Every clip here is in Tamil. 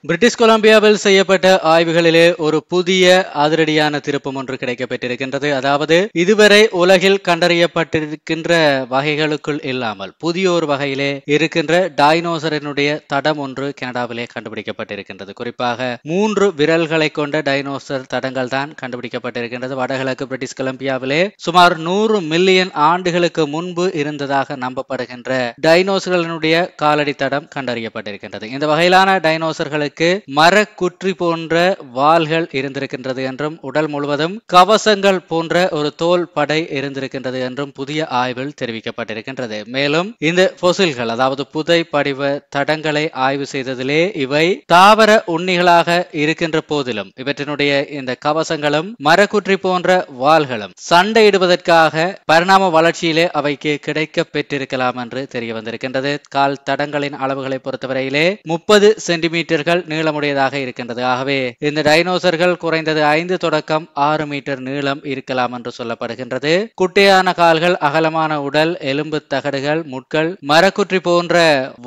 பிரிட்டிஷ் கொலம்பியாவில் செய்யப்பட்ட ஆய்வுகளிலே ஒரு புதிய அதிரடியான திருப்பம் ஒன்று கிடைக்கப்பட்டிருக்கின்றது. அதாவது இதுவரை உலகில் கண்டறியப்பட்டிருக்கின்ற வகைகளுக்குள் இல்லாமல் புதிய ஒரு வகையிலே இருக்கின்ற டைனோசரினுடைய தடம் ஒன்று கனடாவிலே கண்டுபிடிக்கப்பட்டிருக்கின்றது. குறிப்பாக 3 விரல்களை கொண்ட டைனோசர் தடங்கள் தான் கண்டுபிடிக்கப்பட்டிருக்கின்றது. வடகிழக்கு பிரிட்டிஷ் கொலம்பியாவிலே சுமார் 100 மில்லியன் ஆண்டுகளுக்கு முன்பு இருந்ததாக நம்பப்படுகின்ற டைனோசர்களினுடைய காலடி தடம் கண்டறியப்பட்டிருக்கின்றது. இந்த வகையிலான டைனோசர்களுக்கு மரக்குற்றி போன்ற வால்கள் இருந்திருக்கின்றது என்றும் உடல் முழுவதும் கவசங்கள் போன்ற ஒரு தோல் படை இருந்திருக்கின்றது என்றும் புதிய ஆய்வில் தெரிவிக்கப்பட்டிருக்கின்றது. மேலும் இந்த பொசில்கள் அதாவது புதை படிவ தடங்களை ஆய்வு செய்ததிலே இவை தாவர உண்ணிகளாக இருக்கின்ற போதிலும் இவற்றினுடைய இந்த கவசங்களும் மரக்குற்றி போன்ற வால்களும் சண்டையிடுவதற்காக பரிணாம வளர்ச்சியிலே அவைக்கு கிடைக்க பெற்றிருக்கலாம் என்று தெரிய வந்திருக்கின்றது. கால் தடங்களின் அளவுகளை பொறுத்தவரையிலே 30 சென்டிமீட்டர்கள் நீளமுடையதாக இருக்கின்றது. ஆகவே இந்த டைனோசர்கள் குறைந்தது 5 தொடக்கம் 6 மீட்டர் நீளம் இருக்கலாம் என்று சொல்லப்படுகின்றது. குட்டையான கால்கள், அகலமான உடல், எலும்பு தகடுகள், முட்கள், மரக்குற்றி போன்ற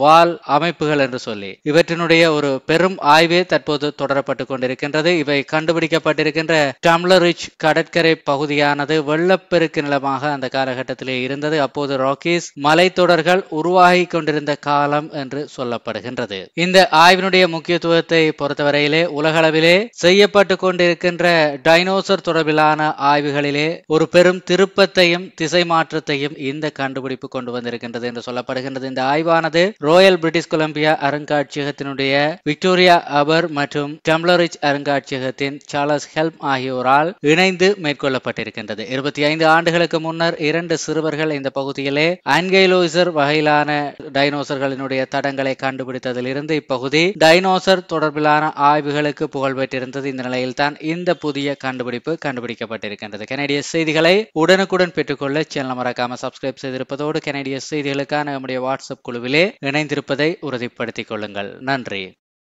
வால் அமைப்புகள் என்று சொல்லி இவற்றினுடைய ஒரு பெரும் ஆய்வே தற்போது தொடரப்பட்டுக் கொண்டிருக்கின்றது. இவை கண்டுபிடிக்கப்பட்டிருக்கின்ற டம்ளர் ரிச் கடற்கரை பகுதியானது வெள்ளப்பெருக்கு நிலமாக அந்த காலகட்டத்திலே இருந்தது. அப்போது ராக்கீஸ் மலைத்தொடர்கள் உருவாகி கொண்டிருந்த காலம் என்று சொல்லப்படுகின்றது. இந்த ஆய்வினுடைய முக்கியத்துவத்தை பொறுத்தவரையிலே உலகளவிலே செய்யப்பட்டு கொண்டிருக்கின்ற டைனோசர் தொடர்பிலான ஆய்வுகளிலே ஒரு பெரும் திருப்பத்தையும் திசை மாற்றத்தையும் இந்த கண்டுபிடிப்பு கொண்டு வந்திருக்கின்றது என்று சொல்லப்படுகின்றது. இந்த ஆய்வானது ராயல் பிரிட்டிஷ் கொலம்பியா அருங்காட்சியகத்தினுடைய விக்டோரியா அபர் மற்றும் டம்ளர் ரிச் அருங்காட்சியகத்தின் சார்லஸ் ஹெல்ம் ஆகியோரால் இணைந்து மேற்கொள்ளப்பட்டிருக்கின்றது. 25 ஆண்டுகளுக்கு முன்னர் 2 சிறுவர்கள் இந்த பகுதியிலே ஆன்கைலோசர் வகையிலான டைனோசர்களினுடைய தடங்களை கண்டுபிடித்ததிலிருந்து இப்பகுதி டைனோசர் தொடர்பிலான ஆய்வுகளுக்கு புகழ் பெற்றிருந்தது. இந்த நிலையில் தான் இந்த புதிய கண்டுபிடிப்பு கண்டுபிடிக்கப்பட்டிருக்கின்றது. கனடிய செய்திகளை உடனுக்குடன் பெற்றுக்கொள்ள சேனல் மறக்காம சப்ஸ்கிரைப் செய்திருப்பதோடு கனடிய செய்திகளுக்கான நம்முடைய வாட்ஸ்அப் குழுவிலே இணைந்திருப்பதை உறுதிப்படுத்திக் கொள்ளுங்கள். நன்றி.